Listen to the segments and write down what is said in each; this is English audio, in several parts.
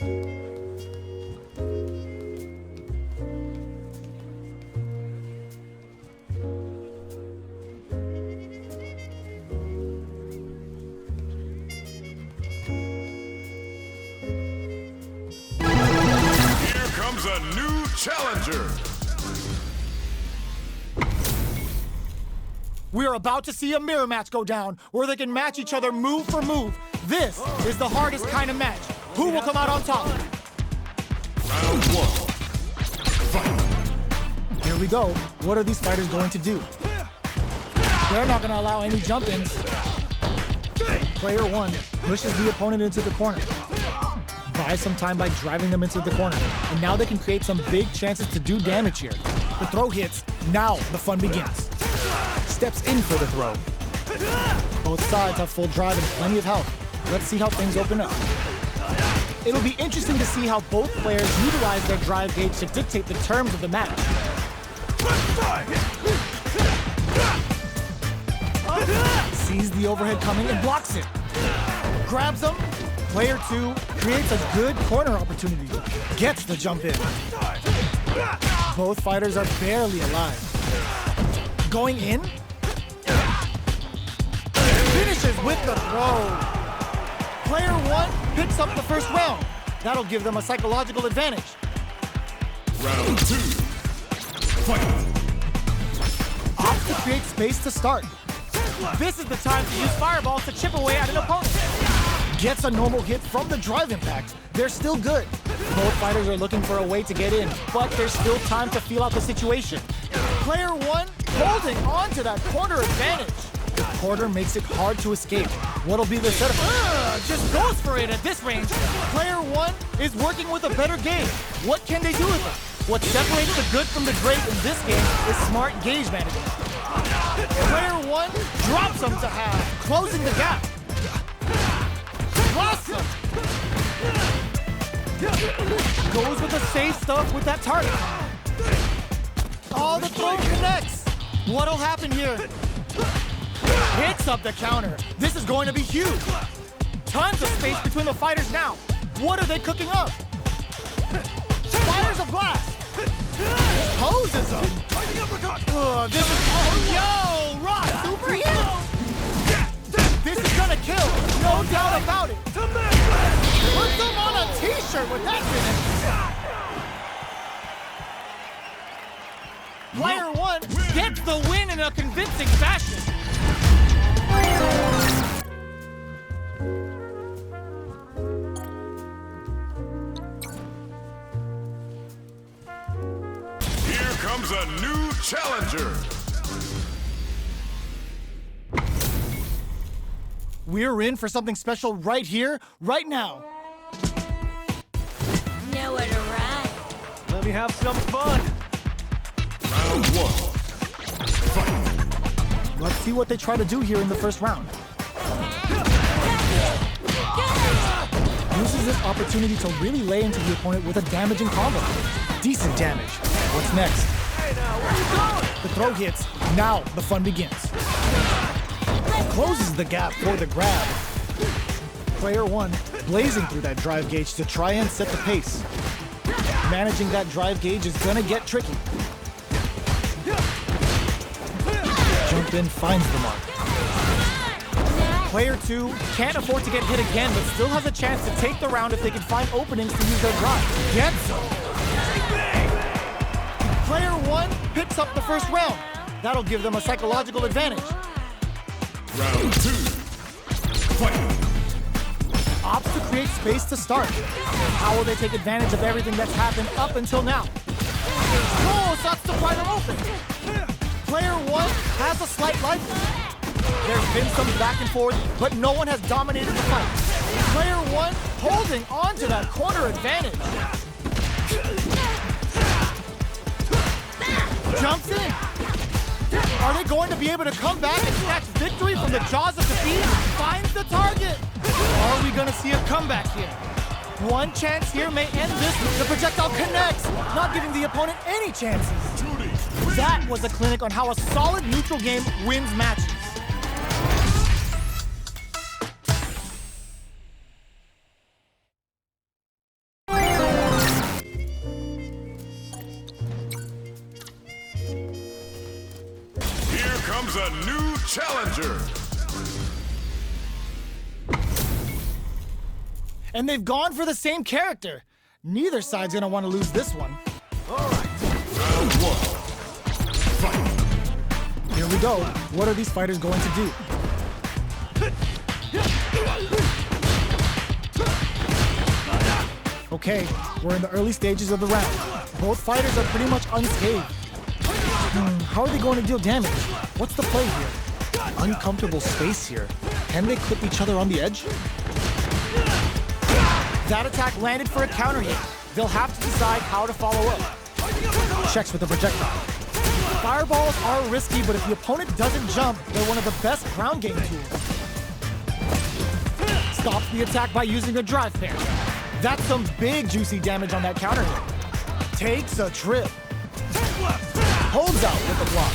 Here comes a new challenger. We are about to see a mirror match go down, where they can match each other move for move. This is the hardest kind of match. Who will come out on top? Round one. Fight. Here we go. What are these fighters going to do? They're not going to allow any jump-ins. Player one pushes the opponent into the corner. Buys some time by driving them into the corner. And now they can create some big chances to do damage here. The throw hits. Now the fun begins. Steps in for the throw. Both sides have full drive and plenty of health. Let's see how things open up. It'll be interesting to see how both players utilize their drive gauge to dictate the terms of the match. Sees the overhead coming and blocks it. Grabs him. Player two creates a good corner opportunity. Gets the jump in. Both fighters are barely alive. Going in. Finishes with the throw. Player one picks up the first round. That'll give them a psychological advantage. Round two. Fight. Opts to create space to start. This is the time to use fireballs to chip away at an opponent. Gets a normal hit from the drive impact. They're still good. Both fighters are looking for a way to get in, but there's still time to feel out the situation. Player one holding on to that corner advantage. The corner makes it hard to escape. What'll be the setup? Just goes for it at this range. Player one is working with a better game. What can they do with it? What separates the good from the great in this game is smart gauge management. Player one drops him to half, closing the gap. Lost him. Goes with the safe stuff with that target. Oh, the throw connects. What'll happen here? Hits up the counter. This is going to be huge. Tons of space between the fighters now. What are they cooking up? Fires a blast. Poses him. This is... Oh, yo, Rock, superhero. This is gonna kill. No doubt about it. Put them on a t-shirt with that finish. Player one gets the win in a convincing fashion. Here comes a new challenger. We're in for something special right here, right now. Nowhere to run. Let me have some fun. Round one. Fight. Let's see what they try to do here in the first round. Uses this opportunity to really lay into the opponent with a damaging combo. Decent damage. What's next? Hey now, where you going? The throw hits. Now the fun begins. Closes the gap for the grab. Player one blazing through that drive gauge to try and set the pace. Managing that drive gauge is gonna get tricky. Jump in finds the mark. Player two can't afford to get hit again, but still has a chance to take the round if they can find openings to use their drive. Gets him. Player one picks up the first round. That'll give them a psychological advantage. Round two. Fight. Opts to create space to start. How will they take advantage of everything that's happened up until now? Oh, starts to pry them open. Player one has a slight life. There's been some back and forth, but no one has dominated the fight. Player one holding on to that corner advantage. Jumps in. Are they going to be able to come back and snatch victory from the jaws of defeat? Finds the target. Are we going to see a comeback here? One chance here may end this. The projectile connects, not giving the opponent any chances. That was a clinic on how a solid neutral game wins matches. challenger. And they've gone for the same character. Neither side's gonna want to lose this one. Round one. Fight. Here we go. What are these fighters going to do? Okay, we're in the early stages of the round. Both fighters are pretty much unscathed. How are they going to deal damage? What's the play here? Uncomfortable space here. Can they clip each other on the edge? That attack landed for a counter hit. They'll have to decide how to follow up. Checks with the projectile. Fireballs are risky, but if the opponent doesn't jump, they're one of the best ground game tools. Stops the attack by using a drive pair. That's some big juicy damage on that counter hit. Takes a trip. Holds out with the block.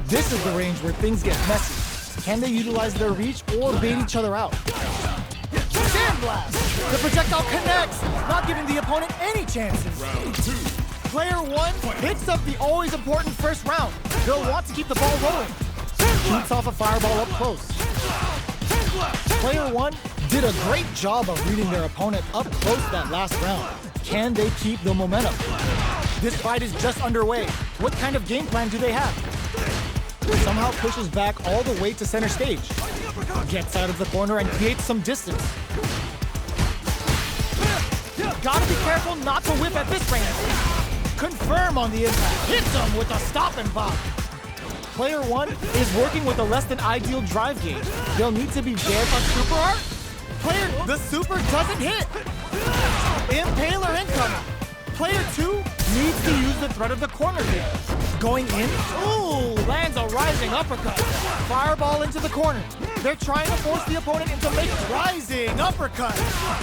This is the range where things get messy. Can they utilize their reach or bait each other out? Sandblast! The projectile connects, not giving the opponent any chances. Round two. Player one hits up the always important first round. They'll want to keep the ball rolling. Shoots off a fireball up close. Player one did a great job of reading their opponent up close that last round. Can they keep the momentum? This fight is just underway. What kind of game plan do they have? Somehow pushes back all the way to center stage. Gets out of the corner and creates some distance. Gotta be careful not to whip at this range. Confirm on the impact. Hits him with a stop and pop. Player one is working with a less than ideal drive gauge. They'll need to be there on super art. The super doesn't hit. Impaler incoming. Player two needs to use the threat of the corner hit. Going in. Ooh, lands a rising uppercut. Fireball into the corner. They're trying to force the opponent into making rising uppercut.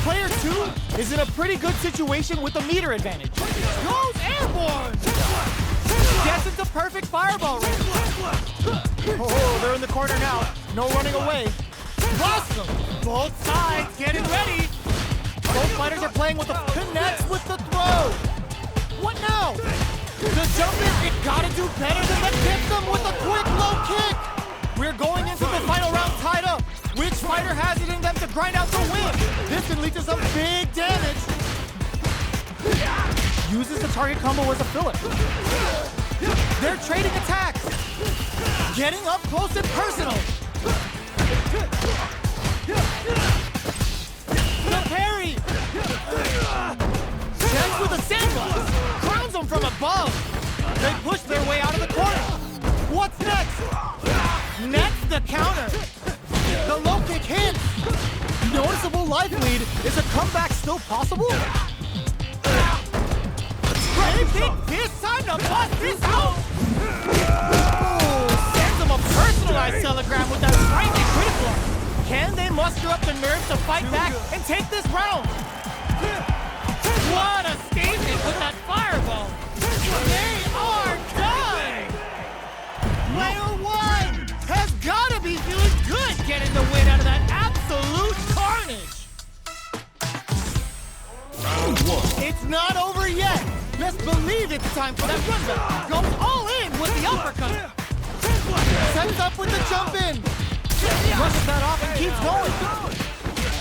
Player two is in a pretty good situation with the meter advantage. Goes airborne. Gets into perfect fireball range. Oh, they're in the corner now. No running away. Blossom. Both sides getting ready. Both fighters are playing with the connects with the throw. What now? The jump in, it gotta do better than the kick them with a quick low kick. We're going into the final round tied up. Which fighter has it in them to grind out the win? This can lead to some big damage. Uses the target combo as a filler. They're trading attacks. Getting up close and personal. The parry. Checks with a sandblast. Crowns them from above. They push their way out of the corner. What's next? Next, the counter. The low kick hits. Noticeable life lead. Is a comeback still possible? They think this time to bust this out. Oh, sends them a personalized telegram with that frightening critical. Can they muster up the nerve to fight back and take this round? What a statement with that fireball! They are done! Player one has gotta be feeling good getting the win out of that absolute carnage! Round one. It's not over yet! Best believe it's time for that runback! Goes all in with the uppercut! Sets up with the jump in! Rushes that off and keeps going!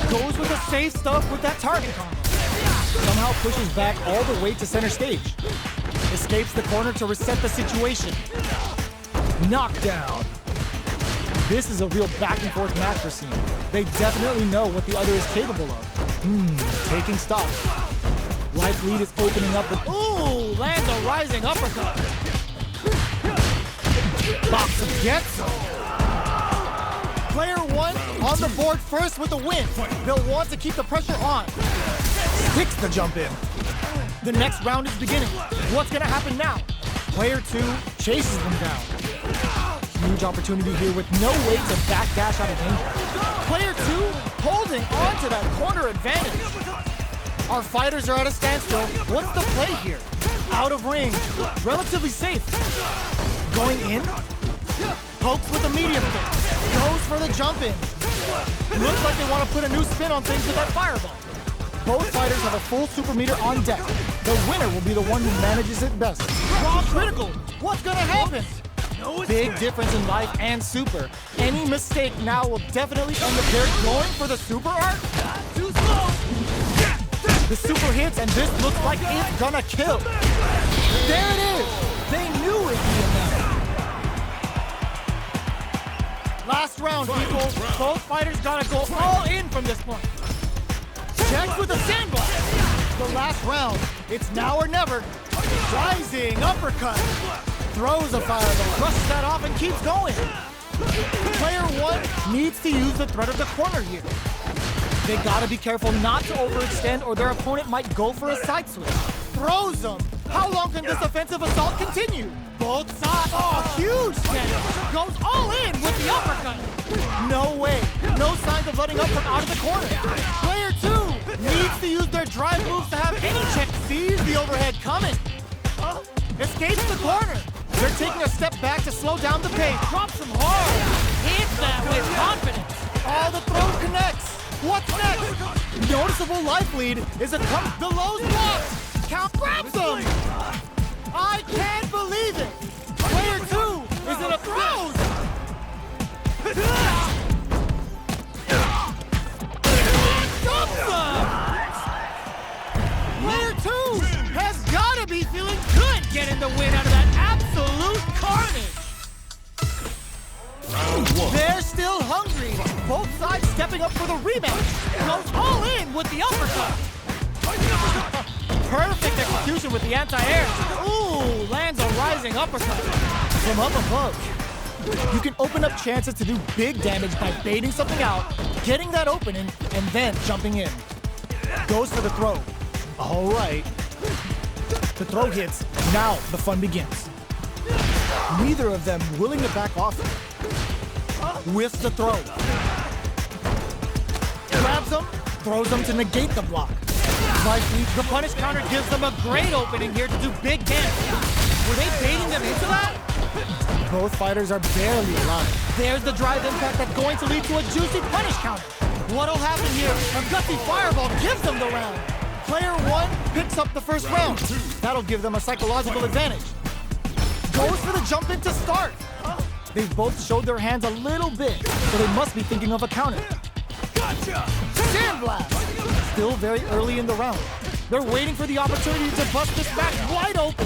Goes with the safe stuff with that target combo. Somehow pushes back all the way to center stage. Escapes the corner to reset the situation. Knockdown. This is a real back and forth match for Cena. They definitely know what the other is capable of. Taking stock. Life lead is opening up with, ooh, lands a rising uppercut. Boxer gets him. Player one on the board first with the win. They'll want to keep the pressure on. Sticks the jump in. The next round is beginning. What's gonna happen now? Player two chases them down. Huge opportunity here with no way to backdash out of danger. Player two holding on to that corner advantage. Our fighters are at a standstill. What's the play here? Out of range, relatively safe. Going in, pokes with a medium kick. Goes for the jump in. Looks like they want to put a new spin on things with that fireball. Both fighters have a full super meter on deck. The winner will be the one who manages it best. Raw critical! What's gonna happen? Big difference in life and super. Any mistake now will definitely end up there. Going for the super art? Too slow! The super hits, and this looks like it's gonna kill. There it is! They knew it'd be enough. Last round, people. Both fighters gotta go all in from this point. Checks with a sandblast. The last round. It's now or never. Rising uppercut. Throws a fireball. Brushes that off and keeps going. Player one needs to use the threat of the corner here. They gotta be careful not to overextend or their opponent might go for a side switch. Throws them. How long can this offensive assault continue? Both sides. Oh, huge damage. Goes all in with the uppercut. No way. No signs of letting up from out of the corner. Player two needs to use their drive moves to have any chance. Sees the overhead coming. Escapes the corner. They're taking a step back to slow down the pace. Drops them hard. Hits that with confidence. All the throw connects. What's next? Noticeable life lead is a come. The low's blocked. Count grabs them. I can't believe it. Player two is in a throws. Dumps them. Player two has got to be feeling good getting the win out of that absolute carnage. They're still hungry. Both sides stepping up for the rematch. Goes all in with the uppercut. Perfect execution with the anti-air. Ooh, lands a rising uppercut. From up above, you can open up chances to do big damage by baiting something out, getting that opening, and then jumping in. Goes for the throw. All right. The throw hits. Now the fun begins. Neither of them willing to back off. Whiffs the throw. Grabs them, throws them to negate the block. The punish counter gives them a great opening here to do big damage. Were they baiting them into that? Both fighters are barely alive. There's the drive impact that's going to lead to a juicy punish counter. What'll happen here? A gutsy fireball gives them the round. Player one picks up the first round. That'll give them a psychological advantage. Goes for the jump in to start. They've both showed their hands a little bit, so they must be thinking of a counter. Gotcha! Sandblast! Still very early in the round. They're waiting for the opportunity to bust this match wide open.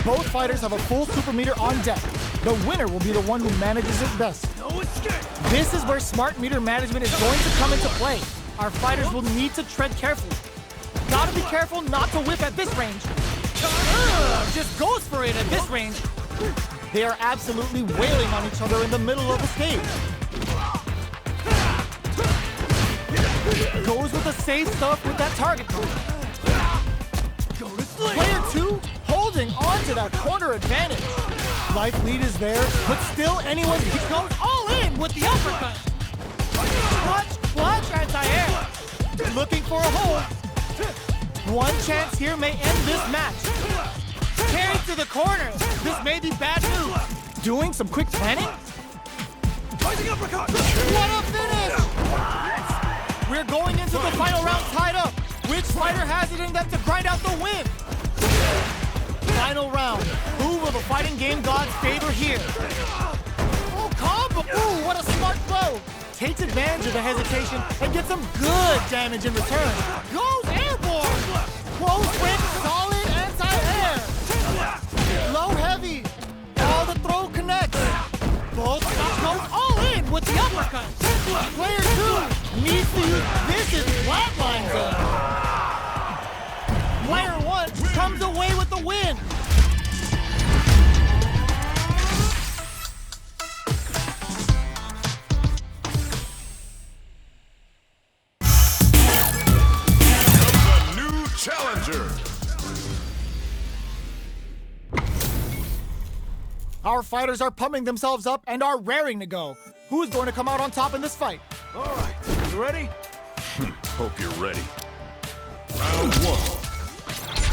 Both fighters have a full super meter on deck. The winner will be the one who manages it best. No escape! This is where smart meter management is going to come into play. Our fighters will need to tread carefully. Gotta be careful not to whip at this range. Just goes for it at this range. They are absolutely wailing on each other in the middle of the stage. Goes with the safe stuff with that target card. Player two holding on to that corner advantage. Life lead is there, but still anyone goes all in with the uppercut. Clutch, anti-air. Looking for a hold. One chance here may end this match. Carried to the corner. This may be bad news. Doing some quick planning? What a finish! We're going into the final round tied up. Which fighter has it in them to grind out the win? Final round. Who will the fighting game gods favor here? Oh, combo! Ooh, what a smart throw! Takes advantage of the hesitation and gets some good damage in return. Goes airborne! Close grip, solid anti-air. Low heavy. All the throw connects. Both goes all in with the uppercut. Player two needs to use this is flatline zone. Player one comes away with the win. Challenger. Our fighters are pumping themselves up and are raring to go. Who's going to come out on top in this fight? All right, you ready? Hope you're ready. Round one.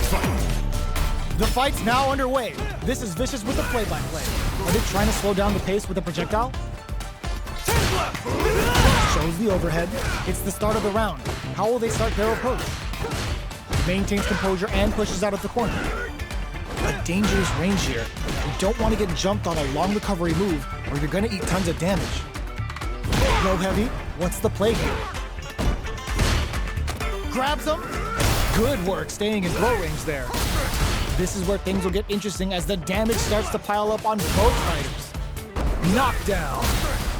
Fight. The fight's now underway. This is Vicious with the play-by-play. Are they trying to slow down the pace with a projectile? Shows the overhead. It's the start of the round. How will they start their approach? maintains composure and pushes out of the corner. A dangerous range here. You don't want to get jumped on a long recovery move or you're going to eat tons of damage. Low heavy, what's the play here? Grabs him. Good work staying in throw range there. This is where things will get interesting as the damage starts to pile up on both fighters. Knockdown.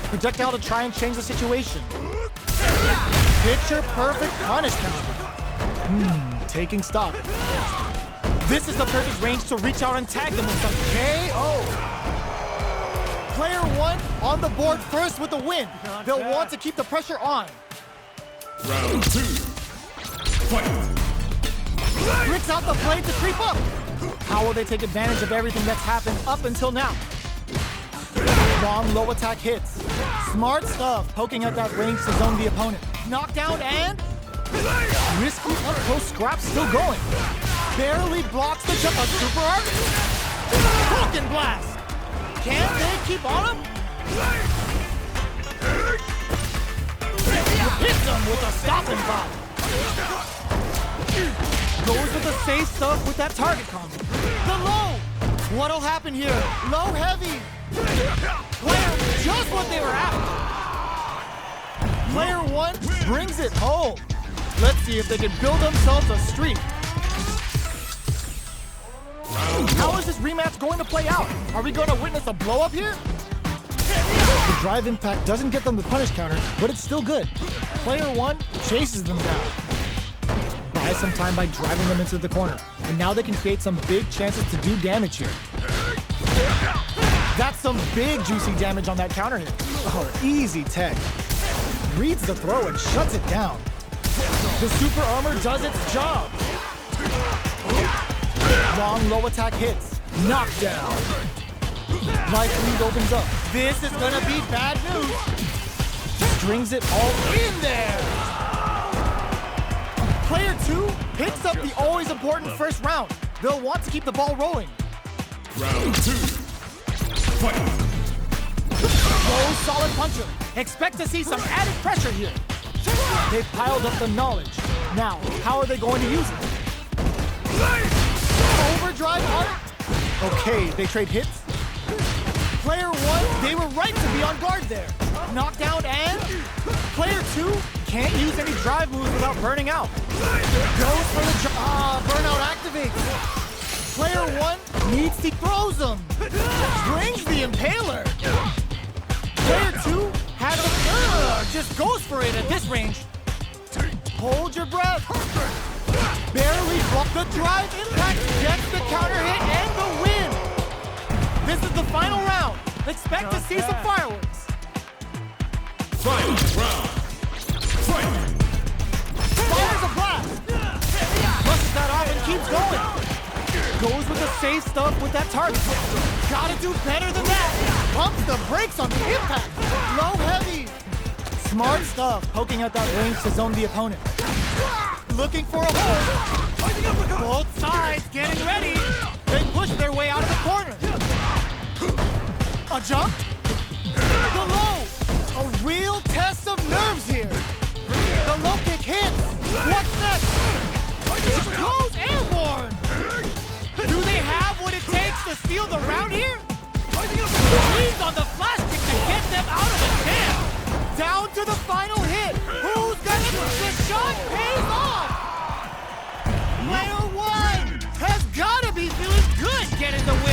Projectile to try and change the situation. Picture perfect punishment. Taking stock. This is the perfect range to reach out and tag them with some KO. Player 1 on the board first with the win. They'll want to keep the pressure on. Round 2. Fight. Bricks out the blade to creep up. How will they take advantage of everything that's happened up until now? Long low attack hits. Smart stuff, poking at that range to zone the opponent. Knockdown and risky up close scrap still going. Barely blocks the jump of Super Art. Broken blast. Can they keep on him? Hits him with a stopping block. Goes with the safe stuff with that target combo. The low. What'll happen here? Low heavy. Player, just what they were after. Player 1 brings it home. Let's see if they can build themselves a streak. How is this rematch going to play out? Are we going to witness a blow up here? The drive impact doesn't get them the punish counter, but it's still good. Player 1 chases them down. Buys some time by driving them into the corner, and now they can create some big chances to do damage here. That's some big juicy damage on that counter hit. Oh, easy tech. Reads the throw and shuts it down. The super armor does its job. Long low attack hits. Knockdown. Life lead opens up. This is gonna be bad news. Strings it all in there. Player 2 picks up the always important first round. They'll want to keep the ball rolling. Round 2. Fight. Low solid puncher. Expect to see some added pressure here. They've piled up the knowledge. Now, how are they going to use it? Overdrive on it? Okay, they trade hits. Player 1, they were right to be on guard there. Knockdown and player 2 can't use any drive moves without burning out. Goes for the burnout activates. Player 1 needs to throws him. Brings the impaler. Player 2 has a just goes for it at this range. Hold your breath. Barely block the drive impact, gets the counter hit and the win. This is the final round. Expect to see some fireworks. Final round. Fight. Fires a blast. Flushes that off and keeps going. Goes with the safe stuff with that target. Gotta do better than that. Pumps the brakes on the impact. Low heavy. Smart stuff, poking at that range to zone the opponent. Looking for a hold. Both sides getting ready. They push their way out of the corner. A jump. The low. A real test of nerves here. The low kick hits. What's next? It goes airborne. Do they have what it takes to steal the round here? He's on the flash kick to get them out of the jam. Down to the final hit. Who's gonna the shot pays off? Player 1 has gotta be feeling good getting the win.